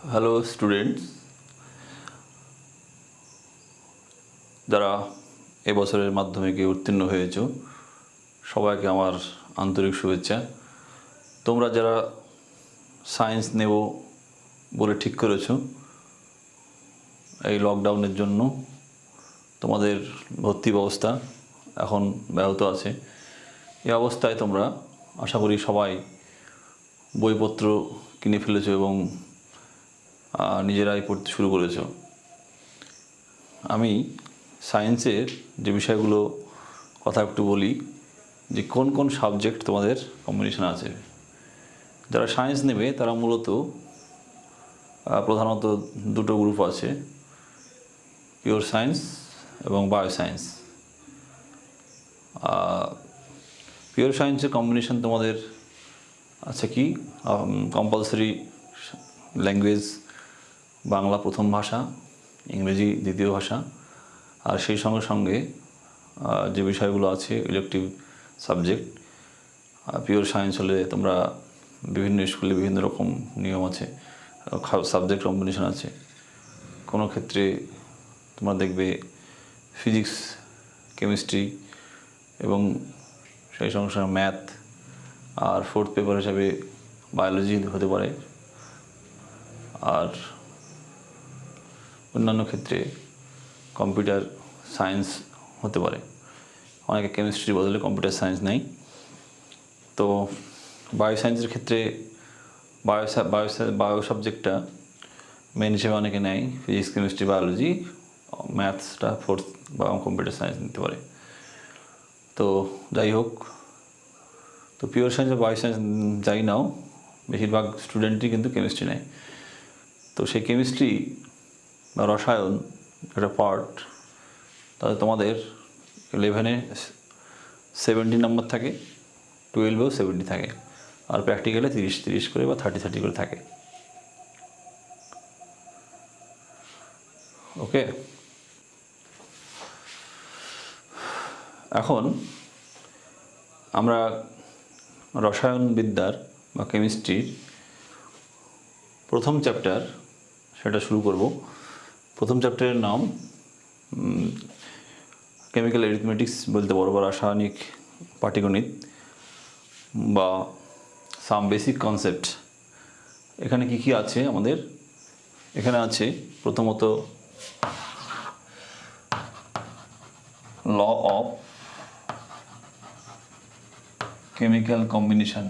Hello students, যারা এবছরের মাধ্যমিকে উত্তীর্ণ হয়েছো সবাইকে আমার আন্তরিক শুভেচ্ছা। তোমরা যারা সায়েন্স নেব বলে ঠিক করেছো, এই লকডাউনের জন্য তোমাদের ভর্তি ব্যবস্থা এখন ব্যাহত আছে। এই অবস্থায় তোমরা আশা করি সবাই বইপত্র কিনে ফেলেছো এবং নিজেরাই পড়তে শুরু করেছো। আমি সায়েন্সের যে বিষয়গুলো কথা একটু বলি, যে কোন কোন সাবজেক্ট তোমাদের কম্বিনেশন আছে। যারা সায়েন্স নেবে তারা মূলত প্রধানত দুটো গ্রুপ আছে, পিওর সায়েন্স এবং বায়ো সায়েন্স। পিওর সায়েন্সের কম্বিনেশন তোমাদের আছে কি, কম্পালসারি ল্যাঙ্গুয়েজ বাংলা প্রথম ভাষা, ইংরেজি দ্বিতীয় ভাষা, আর সেই সঙ্গে সঙ্গে যে বিষয়গুলো আছে ইলেকটিভ সাবজেক্ট। পিওর সায়েন্স হলে তোমরা বিভিন্ন স্কুলে বিভিন্ন রকম নিয়ম আছে, সাবজেক্ট কম্বিনেশন আছে। কোনো ক্ষেত্রে তোমরা দেখবে ফিজিক্স, কেমিস্ট্রি এবং সেই সঙ্গে সঙ্গে ম্যাথ, আর ফোর্থ পেপার হিসাবে বায়োলজি হতে পারে। আর অন্যান্য ক্ষেত্রে কম্পিউটার সায়েন্স হতে পারে। অনেকে কেমিস্ট্রির বদলে কম্পিউটার সায়েন্স নেয়। তো বায়ো সায়েন্সের ক্ষেত্রে বায়ো সাবজেক্টটা মেন হিসেবে অনেকে নেয়, ফিজিক্স, কেমিস্ট্রি, বায়োলজি, ম্যাথসটা ফোর্থ বা কম্পিউটার সায়েন্স নিতে পারে। তো যাই হোক, তো পিওর সায়েন্স বা বায়ো সায়েন্স যাই নাও, বেশিরভাগ স্টুডেন্টই কিন্তু কেমিস্ট্রি নেয়। তো সেই কেমিস্ট্রি বা রসায়ন একটা পার্ট, তাহলে তোমাদের 11-এ 70 নম্বর থাকে, 12-এও 70 থাকে, আর প্র্যাকটিক্যালে 30 করে বা 30 করে থাকে। ওকে, এখন আমরা রসায়নবিদ্যার বা কেমিস্ট্রির প্রথম চ্যাপ্টার সেটা শুরু করব। প্রথম চ্যাপ্টারের নাম কেমিক্যাল অ্যারিথমেটিক্স বলতে পারো, বা রাসায়নিক পাটিগণিত বা সাম বেসিক কনসেপ্ট। এখানে কি কি আছে আমাদের? এখানে আছে প্রথমত ল অফ কেমিক্যাল কম্বিনেশন,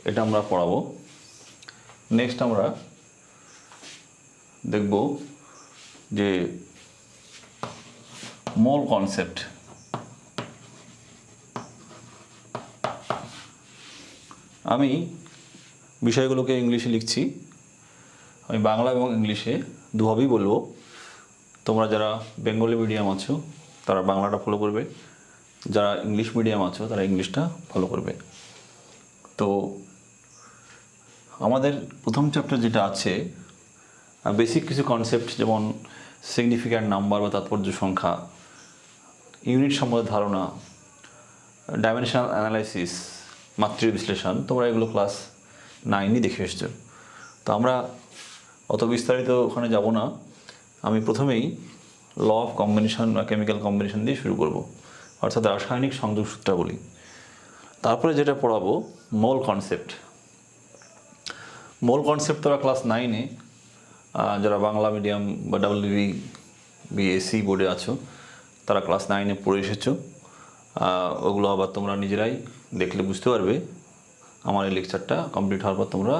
এটা আমরা পড়াবো। নেক্সট আমরা দেখব যে মোল কনসেপ্ট। আমি বিষয়গুলোকে ইংলিশে লিখছি, আমি বাংলা এবং ইংলিশে দুভাবেই বলবো। তোমরা যারা বেঙ্গলি মিডিয়াম আছো তারা বাংলাটা ফলো করবে, যারা ইংলিশ মিডিয়াম আছো তারা ইংলিশটা ফলো করবে। তো আমাদের প্রথম চ্যাপ্টার যেটা আছে, বেসিক কিছু কনসেপ্ট, যেমন সিগনিফিক্যান্ট নাম্বার বা তাৎপর্য সংখ্যা, ইউনিট সম্বন্ধে ধারণা, ডাইমেনশনাল অ্যানালাইসিস, মাত্রিক বিশ্লেষণ, তোমরা এগুলো ক্লাস 9-ই দেখে এসছো। তো আমরা অত বিস্তারিত ওখানে যাব না। আমি প্রথমেই ল অফ কম্বিনেশন বা কেমিক্যাল কম্বিনেশন দিয়ে শুরু করব, অর্থাৎ রাসায়নিক সংযোগ সূত্রাবলী। তারপরে যেটা পড়াবো মোল কনসেপ্ট। মোল কনসেপ্ট তোরা ক্লাস 9-এ যারা বাংলা মিডিয়াম বা বিএসসি বোর্ডে আছো তারা ক্লাস 9-এ পড়ে এসেছো। ওগুলো আবার তোমরা নিজেরাই দেখলে বুঝতে পারবে। আমার এই লেকচারটা কমপ্লিট হওয়ার পর তোমরা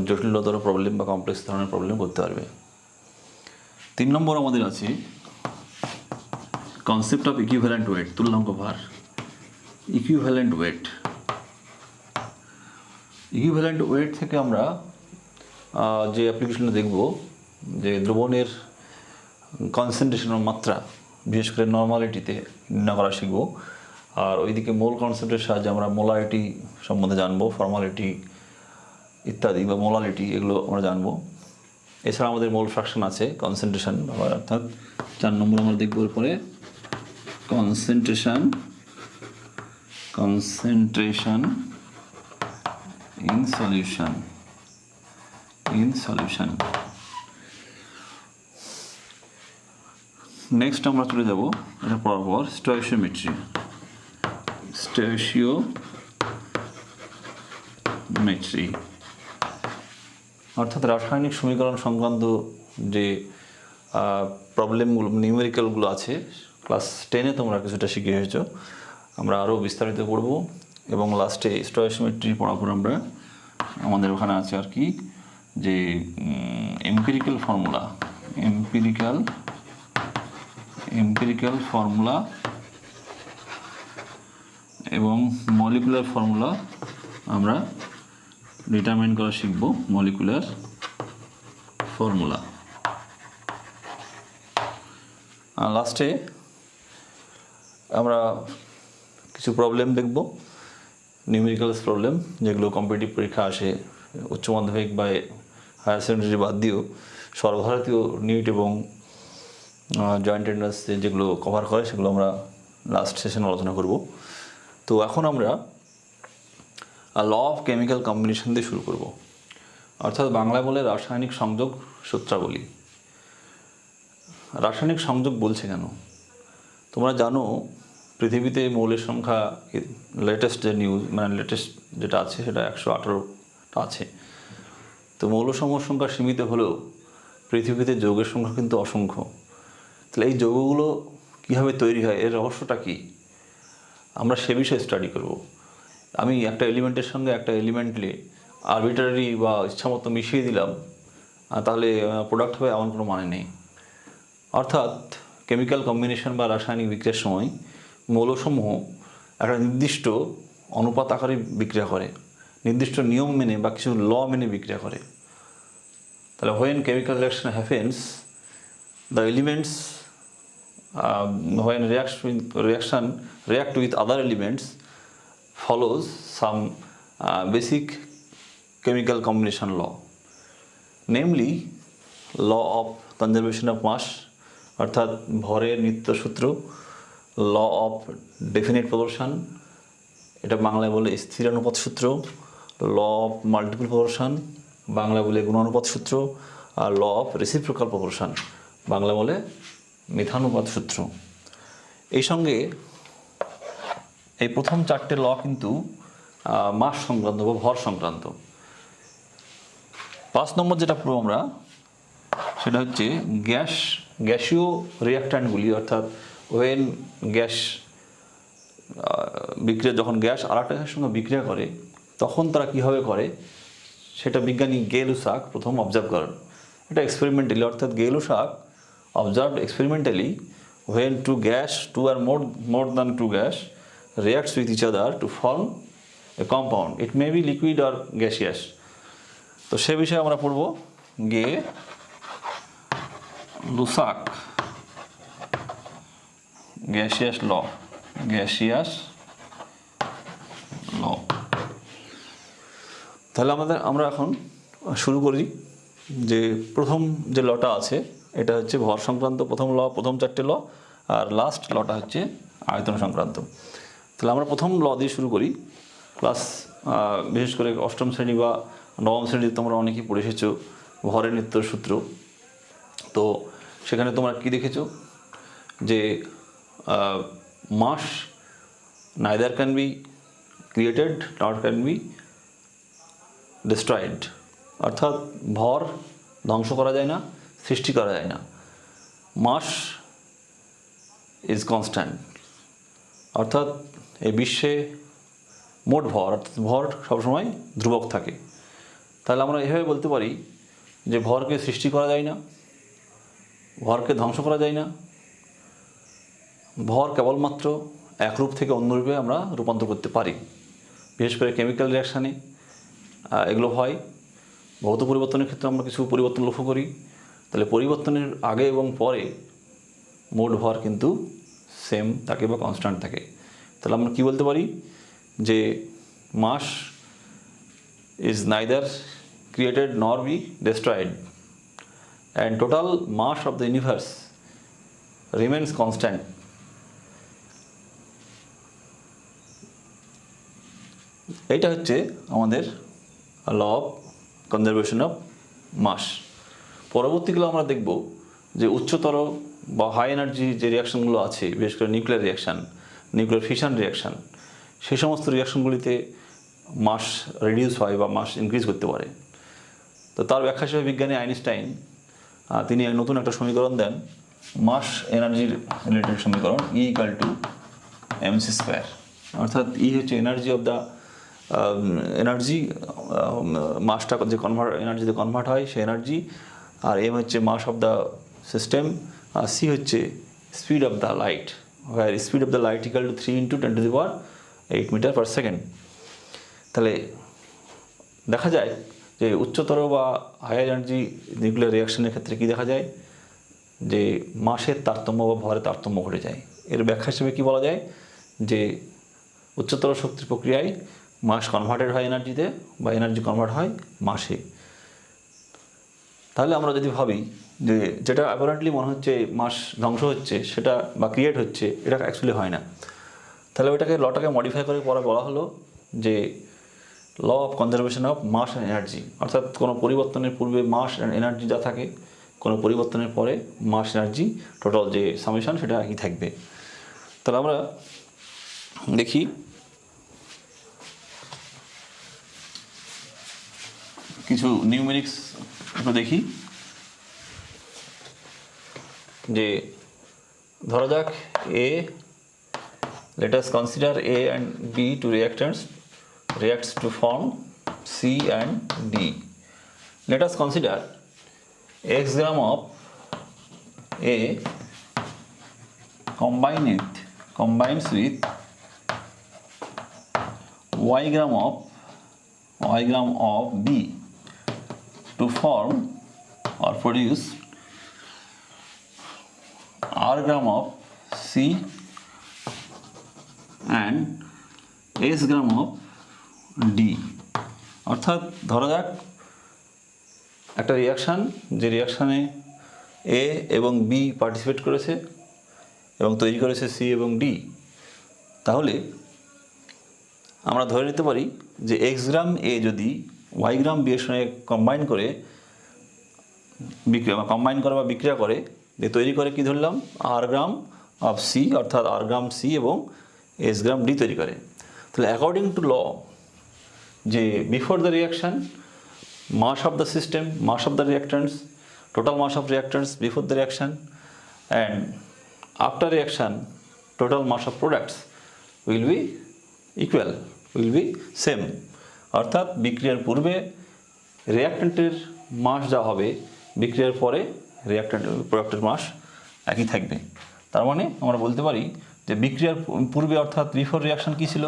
জটিলতর প্রবলেম বা কমপ্লেক্স ধরনের প্রবলেম করতে পারবে। 3 নম্বর আমাদের আছে কনসেপ্ট অফ ইকুইভ্যালেন্ট ওয়েট, তুল্যাঙ্ক ভার। ইকুইভ্যালেন্ট ওয়েট থেকে আমরা যে অ্যাপ্লিকেশনটা দেখব, যে দ্রবণের কনসেন্ট্রেশনের মাত্রা বিশেষ করে নর্মালিটিতে নির্ণয় করা শিখব। আর ওইদিকে মোল কনসেপ্টের সাহায্যে আমরা মোলারিটি সম্বন্ধে জানবো, ফর্মালিটি ইত্যাদি বা মোলালিটি এগুলো আমরা জানবো। এছাড়া আমাদের মোল ফ্র্যাকশন আছে, কনসেন্ট্রেশন, অর্থাৎ 4 নম্বর আমরা দেখব। পরে concentration concentration in solution next আমরা চলে যাব এটা পরপর স্টোইচিওমেট্রি অর্থাৎ রাসায়নিক সমীকরণ সংক্রান্ত যে প্রবলেমগুলো নিউমেরিক্যালগুলো আছে ক্লাস 10-এ তোমরা কিছুটা শিখে এসেছো, আমরা আরও বিস্তারিত পড়ব এবং লাস্টে স্টোইচিওমেট্রি পড়ার পর আমরা আমাদের ওখানে আছে আর কি যে এম্পিরিক্যাল ফর্মুলা এবং মলিকুলার ফর্মুলা আমরা ডিটারমাইন করা শিখব। মলিকুলার ফর্মুলা আর লাস্টে আমরা কিছু প্রবলেম দেখব, নিউমেরিক্যালস প্রবলেম যেগুলো কম্পিটিটিভ পরীক্ষা আসে উচ্চ মাধ্যমিক বা হায়ার সেকেন্ডারি বাদ দিয়েও সর্বভারতীয় নিট এবং জয়েন্ট এন্ট্রান্স যেগুলো কভার করে সেগুলো আমরা লাস্ট সেশনে আলোচনা করব। তো এখন আমরা ল অফ কেমিক্যাল কম্বিনেশন দিয়ে শুরু করব, অর্থাৎ বাংলায় বলে রাসায়নিক সংযোগ সূত্রাবলী। রাসায়নিক সংযোগ বলছে কেন? তোমরা জানো পৃথিবীতে মৌলের সংখ্যা লেটেস্ট যে নিউজ লেটেস্ট যেটা আছে সেটা 118টা আছে। তো মৌলসমূহের সংখ্যা সীমিত হলেও পৃথিবীতে যৌগের সংখ্যা কিন্তু অসংখ্য। তাহলে এই যৌগগুলো কীভাবে তৈরি হয়, এর রহস্যটা কী, আমরা সে বিষয়ে স্টাডি করব। আমি একটা এলিমেন্টের সঙ্গে একটা এলিমেন্টলি আরবিটারি বা ইচ্ছামতো মিশিয়ে দিলাম তাহলে প্রোডাক্ট হবে এমন কোনো মানে নেই। অর্থাৎ কেমিক্যাল কম্বিনেশন বা রাসায়নিক বিক্রিয়ার সময় মৌলসমূহ একটা নির্দিষ্ট অনুপাত আকারে বিক্রিয়া করে, নির্দিষ্ট নিয়ম মেনে বা কিছু ল মেনে বিক্রিয়া করে। তাহলে when chemical reaction happens, the elements when react with other elements follows some basic chemical combination law, namely law of conservation of mass অর্থাৎ ভরের নিত্য সূত্র, ল অফ ডেফিনিট প্রদর্শন এটা বাংলায় বলে স্থিরানুপাত সূত্র, ল অফ মাল্টিপল প্রদর্শন বাংলা বলে গুণানুপাত সূত্র, আর ল অফ রেসিপ্রোকাল প্রদর্শন বাংলা বলে মিথানুপাত সূত্র। এই সঙ্গে এই প্রথম চারটে ল কিন্তু মাস সংক্রান্ত বা ভর সংক্রান্ত। 5 নম্বর যেটা পড়ব আমরা সেটা হচ্ছে গ্যাসীয় রিঅ্যাক্ট্যান্টগুলি, অর্থাৎ ওয়েন গ্যাস বিক্রিয়া যখন গ্যাস আর একটা গ্যাসের সঙ্গে বিক্রিয়া করে তখন তারা কীভাবে করে সেটা বিজ্ঞানী গেলুসাক প্রথম অবজার্ভ করেন। এটা এক্সপেরিমেন্টালি, অর্থাৎ Gay Lussac observed experimentally when two or more than two gas reacts with each other to form a compound, it may be liquid or gaseous। তো সে বিষয়ে আমরা পড়ব লুসাক গ্যাসিয়াস ল। তাহলে আমরা এখন শুরু করি যে প্রথম যে লটা আছে এটা হচ্ছে ভর সংক্রান্ত প্রথম ল, প্রথম চারটে ল, আর লাস্ট লটা হচ্ছে আয়তন সংক্রান্ত। তাহলে আমরা প্রথম ল দিয়ে শুরু করি। ক্লাস বিশেষ করে 8ম শ্রেণী বা 9ম শ্রেণীতে তোমরা অনেকেই পড়ে এসেছো ভরের নিত্য সূত্র। তো সেখানে তোমরা কি দেখেছো যে মাস neither can be created nor can be destroyed, অর্থাৎ ভর ধ্বংস করা যায় না, সৃষ্টি করা যায় না। মাস ইজ কনস্ট্যান্ট, অর্থাৎ এই বিশ্বে মোট ভর অর্থাৎ ভর সবসময় ধ্রুবক থাকে। তাহলে আমরা এভাবে বলতে পারি যে ভরকে সৃষ্টি করা যায় না, ভরকে ধ্বংস করা যায় না, ভর কেবলমাত্র এক রূপ থেকে অন্য রূপে আমরা রূপান্তর করতে পারি। বিশেষ করে কেমিক্যাল রিয়াকশানে এগুলো হয়। ভৌত পরিবর্তনের ক্ষেত্রে আমরা কিছু পরিবর্তন লক্ষ্য করি। তাহলে পরিবর্তনের আগে এবং পরে মোট ভর কিন্তু সেম থাকে বা কনস্ট্যান্ট থাকে। তাহলে আমরা কি বলতে পারি যে mass is neither created nor be destroyed and total mass of the universe remains constant এইটা হচ্ছে আমাদের law of conservation of mass. পরবর্তীগুলো আমরা দেখব যে উচ্চতর বা হাই এনার্জি যে রিয়াকশানগুলো আছে, বিশেষ করে nuclear reaction, nuclear fission reaction, সেই সমস্ত রিয়াকশানগুলিতে মাস রিডিউস হয় বা মাস ইনক্রিজ করতে পারে। তো তার ব্যাখ্যা হিসেবে বিজ্ঞানী আইনস্টাইন তিনি নতুন একটা সমীকরণ দেন, মাস এনার্জি রিলেটেড সমীকরণ, E equal to mc square. অর্থাৎ ই হচ্ছে এনার্জি অফ দ্য এনার্জি, মাসটা যে এনার্জিতে কনভার্ট হয় সেই এনার্জি, আর এম হচ্ছে মাস অফ দ্য সিস্টেম, আর সি হচ্ছে speed of the light, where speed of the light equal to 3 × 10⁸ metre per second. তাহলে দেখা যায় যে উচ্চতর বা হাই এনার্জি নিউক্লিয়ার রিয়াকশনের ক্ষেত্রে কী দেখা যায়, যে মাসের তারতম্য বা ভরের তারতম্য ঘটে যায়। এর ব্যাখ্যা হিসেবে কী বলা যায়, যে উচ্চতর শক্তির প্রক্রিয়ায় মাস কনভার্টেড হয় এনার্জিতে বা এনার্জি কনভার্ট হয় মাসে। তাহলে আমরা যদি ভাবি যে যেটা অ্যাপারেন্টলি মনে হচ্ছে মাস ধ্বংস হচ্ছে সেটা বা ক্রিয়েট হচ্ছে, এটা অ্যাকচুয়ালি হয় না। তাহলে ওইটাকে লটাকে মডিফাই করে পরে বলা হলো যে law of conservation of mass and energy, অর্থাৎ কোনো পরিবর্তনের পূর্বে মাস অ্যান্ড এনার্জি যা থাকে, কোনো পরিবর্তনের পরে মাস এনার্জি টোটাল যে সামেশন সেটা একই থাকবে। তাহলে আমরা দেখি কিছু নিউমেরিক্স একটু দেখি, যে ধরা যাক এ, let us consider A and B two reacts to form C and D. Let us consider x gram of A combines with y gram of B to form or produce R gram of C and S gram of D. অর্থাৎ ধরা যাক একটা reaction, যে রিয়াকশানে এ এবং B participate করেছে এবং তৈরি করেছে সি এবং ডি। তাহলে আমরা ধরে নিতে পারি যে এক্স গ্রাম এ যদি ওয়াই গ্রাম বি এর সঙ্গে কম্বাইন করে বা বিক্রিয়া করে, যে তৈরি করে কি ধরলাম, আর গ্রাম অফ সি, অর্থাৎ আর গ্রাম সি এবং এস গ্রাম ডি তৈরি করে। তাহলে অ্যাকর্ডিং টু ল, যে before the reaction mass of the system, mass of the reactants, total mass of reactants before the reaction, and after reaction total mass of products will be equal, will be same. অর্থাৎ বিক্রিয়ার পূর্বে রিয়াক্ট্যান্টের মাস যা হবে, বিক্রিয়ার পরে প্রোডাক্টের মাস একই থাকবে। তার মানে আমরা বলতে পারি যে বিক্রিয়ার পূর্বে অর্থাৎ বিফোর রিয়াকশান কী ছিল,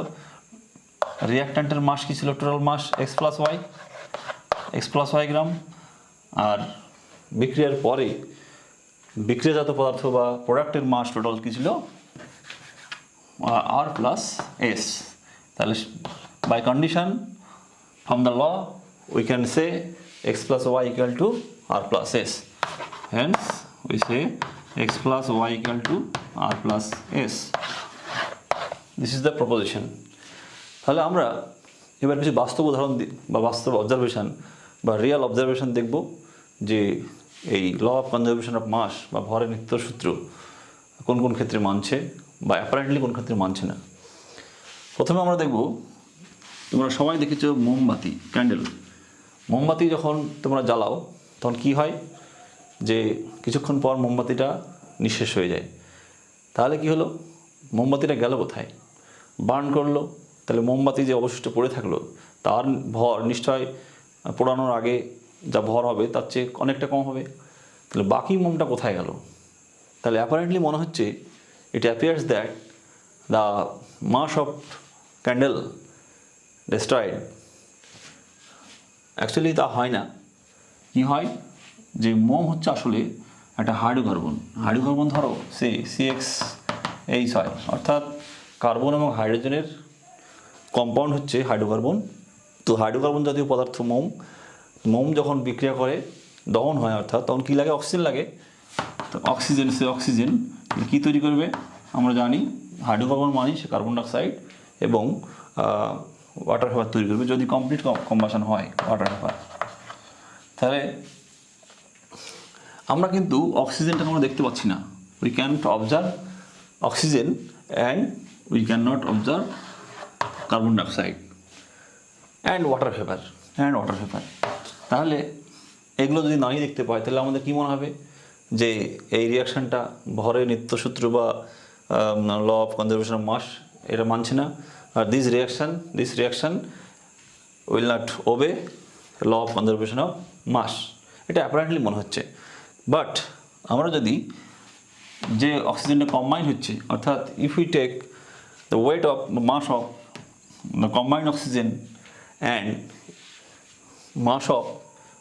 রিয়াক্ট্যান্টের মাস কী ছিল, total mass X plus Y gram, আর বিক্রিয়ার পরে বিক্রিয়াজাত পদার্থ বা প্রোডাক্টের মাস টোটাল কী ছিল, আর প্লাস এস। তাহলে by condition from the law we can say x plus y equal to R plus S, hence we say x plus y equal to r plus s. This is the proposition. তাহলে আমরা এবার কিছু বাস্তব উদাহরণ বা বাস্তব observation বা real observation দেখব, যে এই law of conservation of mass বা ভরের নিত্য সূত্র কোন কোন ক্ষেত্রে মানছে বা অ্যাপারেন্টলি কোন ক্ষেত্রে মানছে না। প্রথমে আমরা দেখব, তোমরা সবাই দেখেছো মোমবাতি, ক্যান্ডেল। মোমবাতি যখন তোমরা জ্বালাও তখন কি হয়, যে কিছুক্ষণ পর মোমবাতিটা নিঃশেষ হয়ে যায়। তাহলে কি হলো, মোমবাতিটা গেল কোথায়, বার্ন করলো, তাহলে মোমবাতি যে অবশিষ্ট পড়ে থাকলো তার ভর নিশ্চয় পোড়ানোর আগে যা ভর হবে তার চেয়ে অনেকটা কম হবে। তাহলে বাকি মোমটা কোথায় গেল? তাহলে অ্যাপারেন্টলি মনে হচ্ছে it appears that the mass of candle destroyed. Actually তা হয় না। কি হয়, যে মোম হচ্ছে আসলে একটা হাইড্রোকার্বন ধরো সে CH হয়, অর্থাৎ কার্বন এবং হাইড্রোজেনের কম্পাউন্ড হচ্ছে হাইড্রোকার্বন। তো হাইড্রোকার্বন জাতীয় পদার্থ মোম যখন বিক্রিয়া করে দহন হয়, অর্থাৎ তখন কী লাগে, অক্সিজেন লাগে। তো অক্সিজেন কী তৈরি করবে আমরা জানি, হাইড্রোকার্বন মানে সে কার্বন ডাইঅক্সাইড এবং ওয়াটার ভেপার তৈরি করবে যদি কমপ্লিট কম্বাশন হয় ওয়াটার ভেপার। তাহলে আমরা কিন্তু অক্সিজেনটাকে আমরা দেখতে পাচ্ছি না, we can observe oxygen and we can not observe carbon dioxide and water vapour তাহলে এগুলো যদি নাই দেখতে পাই তাহলে আমাদের কী মনে হবে যে এই রিয়াকশানটা ভরের নিত্যসূত্র বা law of conservation of mass এটা মানছে না, আর this reaction will not obey law of conservation of mass, এটা অ্যাপারেন্টলি মনে হচ্ছে। বাট আমরা যদি যে অক্সিজেনটা কম্বাইন হচ্ছে, অর্থাৎ if we take the weight of mass of the combined oxygen and mass of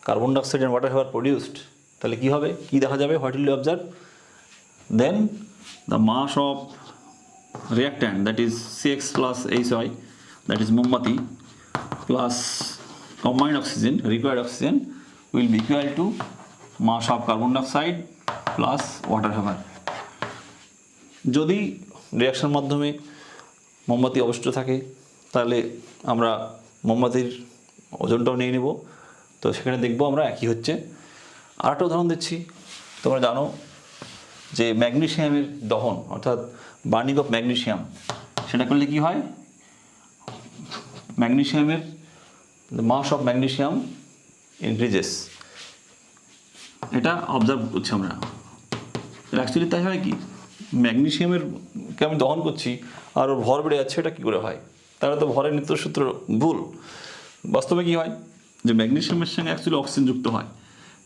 carbon dioxide and water vapour produced, তাহলে কী হবে, কী দেখা যাবে, what will you observe, then the mass of reactant that is CX plus HY, that is mombati plus combined oxygen, required oxygen will be equal to mass of carbon dioxide plus water vapor। যদি reaction মাধ্যমে মোমবাতি অবশিষ্ট থাকে তাহলে আমরা মোমবাতির ওজনটাও নিয়ে নেব, তো সেখানে দেখব আমরা একই হচ্ছে। আরেকটা উদাহরণ দিচ্ছি, তোমরা জানো যে ম্যাগনেসিয়ামের দহন অর্থাৎ বার্নিং অফ ম্যাগনেসিয়াম, সেটা করলে কি হয়, ম্যাগনেসিয়ামের মাস অফ ম্যাগনেসিয়াম ইনক্রিজেস, এটা অবজার্ভ করছি আমরা। অ্যাকচুয়ালি তাই হয় কি, ম্যাগনেসিয়ামেরকে আমি দহন করছি আর ওর ভর বেড়ে যাচ্ছে, এটা কী করে হয়, তাহলে তো ভরের নিত্যসূত্র ভুল। বাস্তবে কী হয় যে ম্যাগনেসিয়ামের সঙ্গে অ্যাকচুয়ালি অক্সিজেন যুক্ত হয়,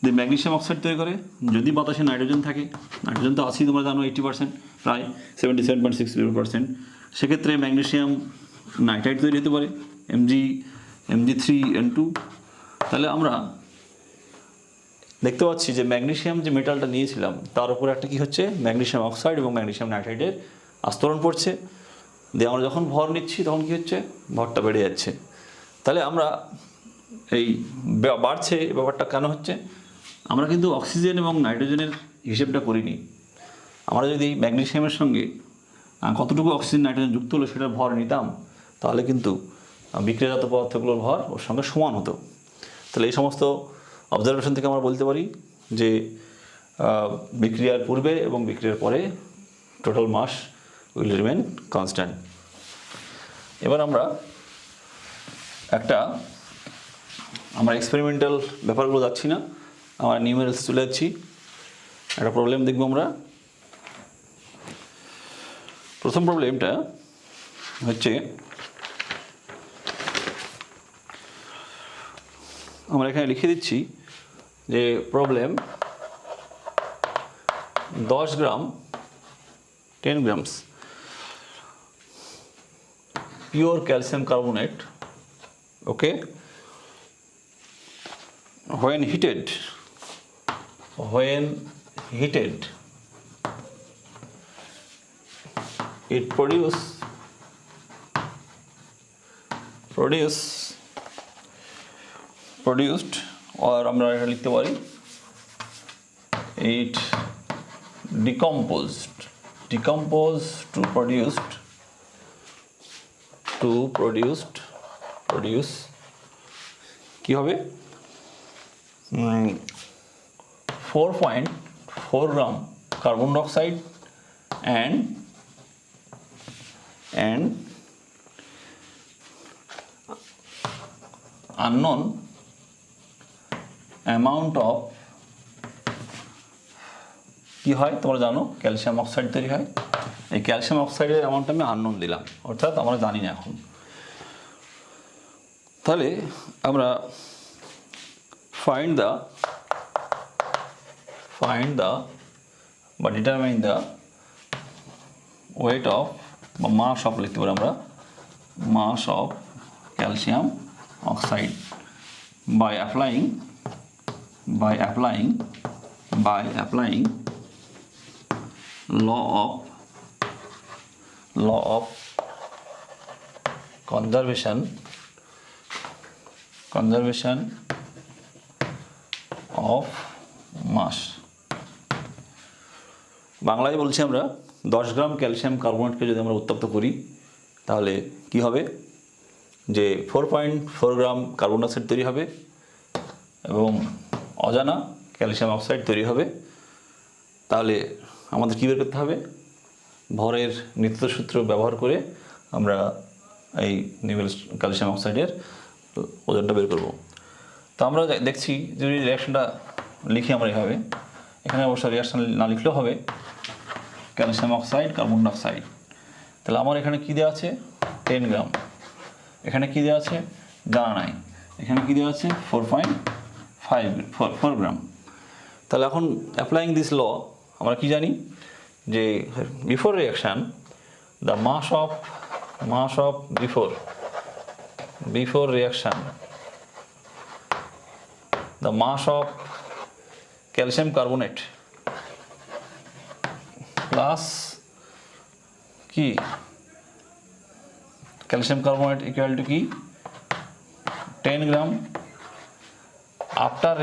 যে ম্যাগনেসিয়াম অক্সাইড তৈরি করে, যদি বাতাসে নাইট্রোজেন থাকে, নাইট্রোজেন তো আছেই তোমরা জানো 80%, প্রায় 77.60%, সেক্ষেত্রে ম্যাগনেসিয়াম নাইট্রাইট তৈরি হতে পারে Mg3N2। তাহলে আমরা দেখতে পাচ্ছি যে ম্যাগনেসিয়াম যে মেটালটা নিয়েছিলাম তার উপরে একটা কী হচ্ছে, ম্যাগনেসিয়াম অক্সাইড এবং ম্যাগনেসিয়াম নাইট্রাইটের আস্তরণ পড়ছে, দিয়ে আমরা যখন ভর নিচ্ছি তখন কী হচ্ছে, ভরটা বেড়ে যাচ্ছে। তাহলে আমরা এই বাড়ছে, এই ব্যাপারটা কেন হচ্ছে, আমরা কিন্তু অক্সিজেন এবং নাইট্রোজেনের হিসেবটা করিনি। আমরা যদি ম্যাগনেসিয়ামের সঙ্গে কতটুকু অক্সিজেন নাইট্রোজেন যুক্ত হলো সেটার ভর নিতাম, তাহলে কিন্তু বিক্রিয়াজাত পদার্থগুলোর ভর ওর সঙ্গে সমান হতো। তাহলে এই সমস্ত অবজারভেশন থেকে আমরা বলতে পারি যে বিক্রিয়ার পূর্বে এবং বিক্রিয়ার পরে total mass will remain constant. এবার আমরা এক্সপেরিমেন্টাল ব্যাপারগুলো যাচ্ছি না, আমরা নিউমেরিক্যালসে চলে যাচ্ছি। একটা প্রবলেম দেখব আমরা। প্রথম প্রবলেমটা হচ্ছে, আমরা এখানে লিখে দিচ্ছি যে problem 10 gram 10 grams pure calcium carbonate, okay, when heated it produced or আমরা এটা লিখতে পারি it decomposed to produce কি হবে 4.4 গ্রাম carbon dioxide and unknown amount of কি হয় তোমরা জানো ক্যালসিয়াম অক্সাইড তৈরি হয়, এই ক্যালসিয়াম অক্সাইডের অ্যামাউন্টটা আমি আননোন দিলাম, অর্থাৎ আমরা জানি না এখন। তাহলে আমরা find বা determine the weight of বা mass of লিখতে পারি আমরা mass of calcium oxide by applying law of conservation of mass। বাংলায় বলছি আমরা 10 গ্রাম ক্যালসিয়াম কার্বনেটকে যদি আমরা উত্তপ্ত করি তাহলে কি হবে, যে 4.4 গ্রাম কার্বন ডাইঅক্সাইড তৈরি হবে এবং অজানা ক্যালসিয়াম অক্সাইড তৈরি হবে। তাহলে আমাদের কী বের করতে হবে? ভরের নিত্য সূত্র ব্যবহার করে আমরা এই নিবেল ক্যালসিয়াম অক্সাইডের ওজনটা বের করব। তো আমরা দেখছি যদি রিয়াকশনটা লিখি আমরা এভাবে, এখানে অবশ্য রিয়াকশন না লিখলেও হবে, ক্যালসিয়াম অক্সাইড কার্বন ডাইঅক্সাইড। তাহলে আমার এখানে কী দেওয়া আছে? 10 গ্রাম। এখানে কী দেওয়া আছে? জানা নাই। এখানে কী দেওয়া আছে? 4.4 গ্রাম। তাহলে এখন অ্যাপ্লাইং দিস ল আমরা কি জানি যে before reaction the mass of before reaction the mass of calcium carbonate plus কি calcium carbonate equal to কি 10 গ্রাম। আফটার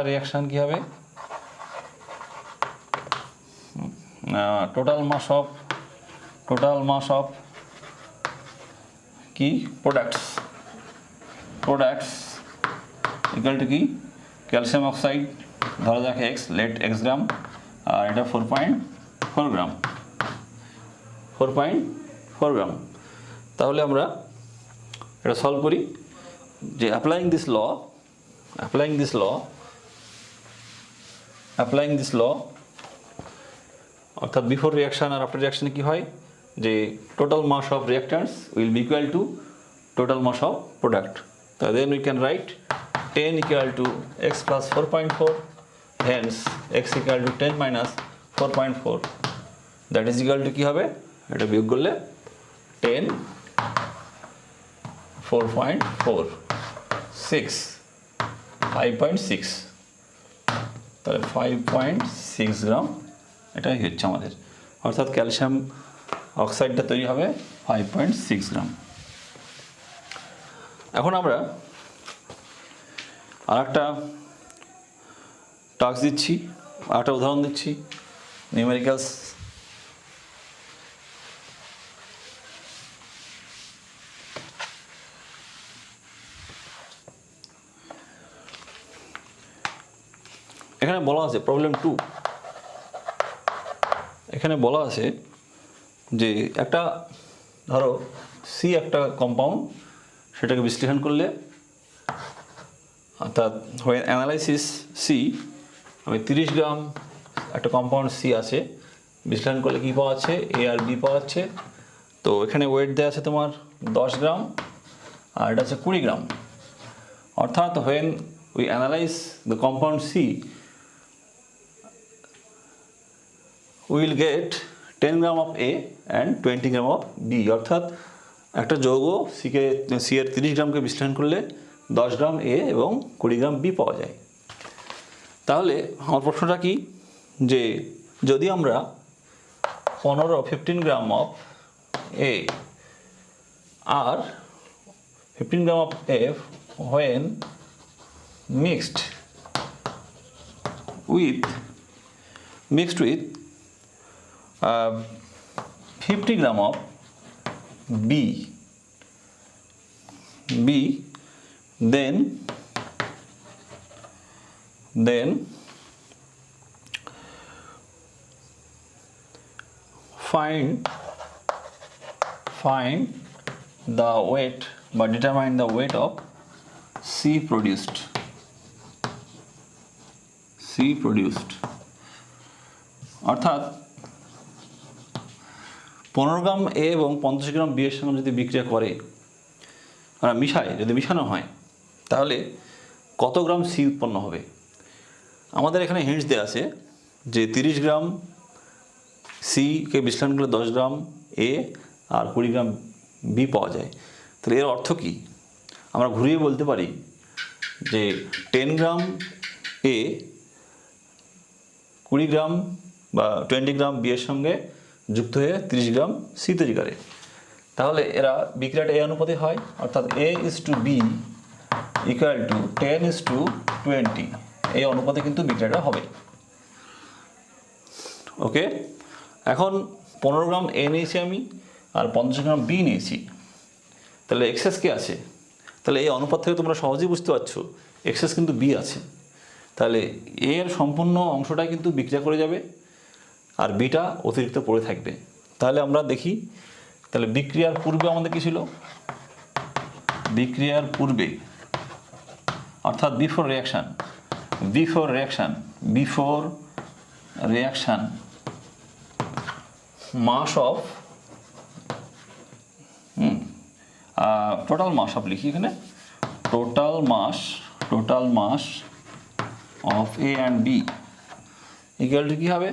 রিয়াকশান কি হবে? টোটাল মাস অফ কি প্রোডাক্টস ইকুয়াল টু কি ক্যালসিয়াম অক্সাইড ধরা যাক এক্স, লেট এক্স গ্রাম, আর এটা 4.4 গ্রাম। তাহলে আমরা এটা সলভ করি যে অ্যাপ্লাইং দিস ল অর্থাৎ বিফোর রিয়াকশান আর আফটার রিয়াকশানে কী হয় যে total mass of reactants will be equal to total mass of product. So then we can write 10 equal to x plus 4.4, hence x equal to 10 minus 4.4, that is equal to কি হবে? এটা বিয়োগ করলে 10 4.4 6 5.6, তাহলে 5.6 গ্রাম এটাই হচ্ছে আমাদের, অর্থাৎ ক্যালসিয়াম অক্সাইডটা তৈরি হবে 5.6 গ্রাম। এখন আমরা আরেকটা টাস্ক দিচ্ছি, আরেকটা উদাহরণ দিচ্ছি, নিউমেরিক্যালস। এখানে বলা আছে প্রবলেম 2, এখানে বলা আছে যে একটা ধরো সি একটা কম্পাউন্ড, সেটাকে বিশ্লেষণ করলে অর্থাৎ when analysis C আমি 30 গ্রাম একটা কম্পাউন্ড সি আছে, বিশ্লেষণ করলে কী পাওয়া যাচ্ছে? এ আর বি পাওয়া যাচ্ছে। তো এখানে ওয়েট দেওয়া আছে তোমার 10 গ্রাম আর এটা আছে 20 গ্রাম, অর্থাৎ when we analyze the compound C we will get 10 gram of A and 20 gram of B, অর্থাৎ একটা যৌগ সি এর 30 গ্রামকে বিশ্লেষণ করলে 10 গ্রাম এ এবং 20 গ্রাম বি পাওয়া যায়। তাহলে আমার প্রশ্নটা কি যে যদি আমরা 15 গ্রাম অফ এ আর 15 gram of F when mixed with 50 gram of B, then find the weight but determine the weight of C produced অর্থাৎ 15 গ্রাম এ এবং 50 গ্রাম বি এর সঙ্গে যদি বিক্রিয়া করে আর যদি মিশানো হয় তাহলে কত গ্রাম সি উৎপন্ন হবে। আমাদের এখানে হিন্টস দেওয়া আছে যে 30 গ্রাম সিকে বিশ্লেষণ করলে 10 গ্রাম এ আর 20 গ্রাম বি পাওয়া যায়। তাহলে এর অর্থ কি? আমরা ঘুরিয়ে বলতে পারি যে 10 গ্রাম এ 20 গ্রাম বা 20 গ্রাম বি এর সঙ্গে যুক্ত হয়ে 30 গ্রাম সি তৈরি করে। তাহলে এরা বিক্রিয়াটা এ অনুপাতে হয়, অর্থাৎ A/B ইকুয়াল টু 10:20, এই অনুপাতে কিন্তু বিক্রিয়াটা হবে। ওকে, এখন 15 গ্রাম এ নিয়েছি আমি আর 50 গ্রাম বি নিয়েছি। তাহলে এক্সেস কে আছে? তাহলে এই অনুপাত থেকে তোমরা সহজেই বুঝতে পারছো এক্সেস কিন্তু বি আছে। তাহলে এর সম্পূর্ণ অংশটাই কিন্তু বিক্রিয়া করে যাবে আর বিটা অতিরিক্ত পড়ে থাকবে। তাহলে আমরা দেখি, তাহলে বিক্রিয়ার পূর্বে আমাদের কি ছিল? বিক্রিয়ার পূর্বে অর্থাৎ before reaction mass of total mass of লিখি এখানে, total mass of A and B equal to কী হবে?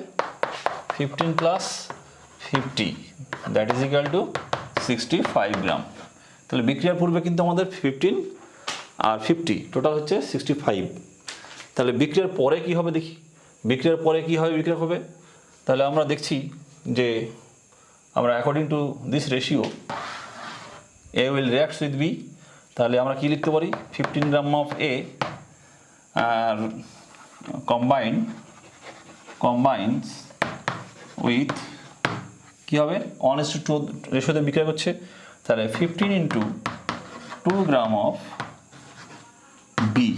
15 plus 50 that is equal to 65 gram. তাহলে বিক্রিয়ার পূর্বে কিন্তু আমাদের 15 আর 50 টোটাল হচ্ছে 65। তাহলে বিক্রিয়ার পরে কি হবে দেখি, বিক্রিয়ার পরে কি হবে বিক্রিয়া হবে? তাহলে আমরা দেখছি যে আমরা according to this ratio A will reacts with B. তাহলে আমরা কি লিখতে পারি? 15 গ্রাম অফ এ আর কম্বাইন্স উইথ কী হবে? 1:2 রেশিওতে বিক্রিয়া করছে। তাহলে 15 into 2 gram of B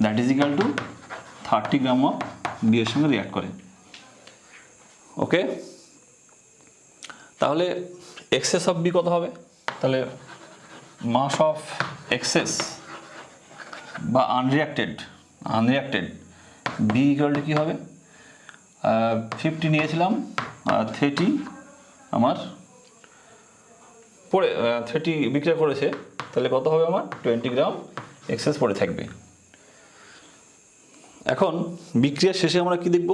that is equal to 30 gram of B এর সঙ্গে রিয়াক্ট করে। ওকে, তাহলে এক্সেস অফ বি কত হবে? তাহলে মাস অফ এক্সেস বা আনরিয়াক্টেড বি ইকুয়াল টু কী হবে? 50 নিয়েছিলাম, 30 আমার পড়ে 30 বিক্রিয়া করেছে, তাহলে কত হবে আমার? 20 গ্রাম এক্সেস পড়ে থাকবে। এখন বিক্রিয়ার শেষে আমরা কি দেখব?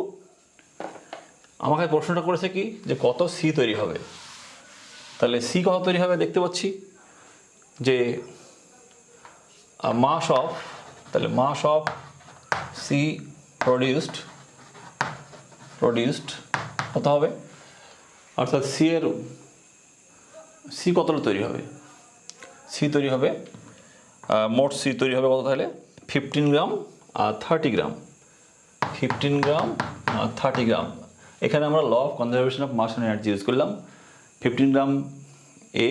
আমাকে প্রশ্নটা করেছে কি যে কত সি তৈরি হবে। তাহলে সি কত তৈরি হবে দেখতে পাচ্ছি যে মাস অফ সি প্রডিউসড কত হবে? অর্থাৎ সি কতটা তৈরি হবে? সি তৈরি হবে মোট সি তৈরি হবে কত? তাহলে 15 গ্রাম আর 30 গ্রাম, 15 গ্রাম আর 30 গ্রাম। এখানে আমরা law of conservation of mass and energy use করলাম। 15 গ্রাম এ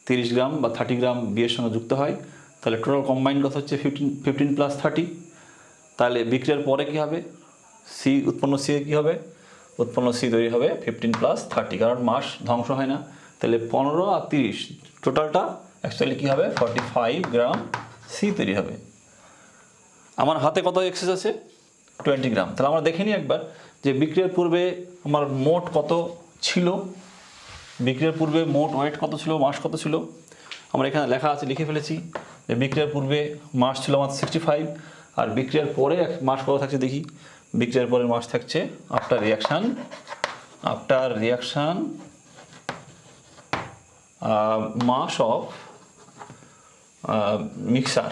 30 গ্রাম বা 30 গ্রাম বি এর সঙ্গে যুক্ত হয়, তাহলে টোটাল কম্বাইন্ড কত হচ্ছে? 15 প্লাস 30। তাহলে বিক্রিয়ার পরে কী হবে? সি উৎপন্ন সি কী হবে? উৎপন্ন সি তৈরি হবে 15 প্লাস 30, কারণ মাস ধ্বংস হয় না। তাহলে 15 আর 30 টোটালটা অ্যাকচুয়ালি কী হবে? 45 গ্রাম সি তৈরি হবে। আমার হাতে কত এক্সেস আছে? 20 গ্রাম। তাহলে আমরা দেখে নিই একবার যে বিক্রিয়ার পূর্বে আমার মোট কত ছিল, বিক্রিয়ার পূর্বে মোট ওয়েট কত ছিল, মাস কত ছিল। আমরা এখানে লেখা আছে, লিখে ফেলেছি যে বিক্রিয়ার পূর্বে মাস ছিল আমার 65 আর বিক্রিয়ার পরে মাস কত থাকছে দেখি। বিক্রিয়ার পরে মাস থাকছে after reaction mass of mixture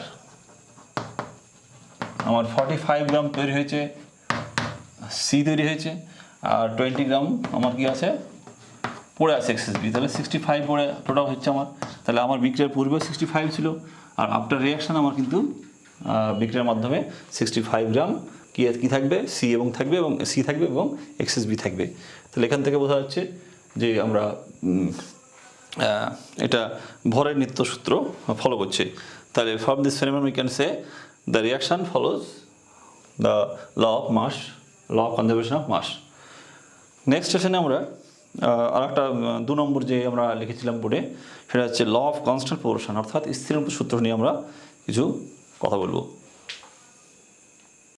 আমার 45 গ্রাম তৈরি হয়েছে, সি তৈরি হয়েছে, আর 20 গ্রাম আমার কি আছে? পড়ে আছে এক্সেস বি। তাহলে 65 পড়ে টোটাল হচ্ছে আমার। তাহলে আমার বিক্রিয়ার পূর্বে 65 ছিল আর আফটার রিয়াকশান আমার কিন্তু বিক্রিয়ার মাধ্যমে 65 গ্রাম কি থাকবে? সি এবং সি থাকবে এবং এক্সেস বি থাকবে। তাহলে এখান থেকে বোঝা যাচ্ছে যে আমরা এটা ভরের নিত্য সূত্র ফলো করছে। তাহলে from this phenomenon we can say the reaction follows the law of conservation of mass. Next সেশনে আমরা আর একটা 2 নম্বর যে আমরা লিখেছিলাম বোর্ডে, সেটা হচ্ছে ল অফ কনস্ট্যান্ট প্রপোর্শন, অর্থাৎ স্থির সূত্র নিয়ে আমরা কিছু কথা বলবো।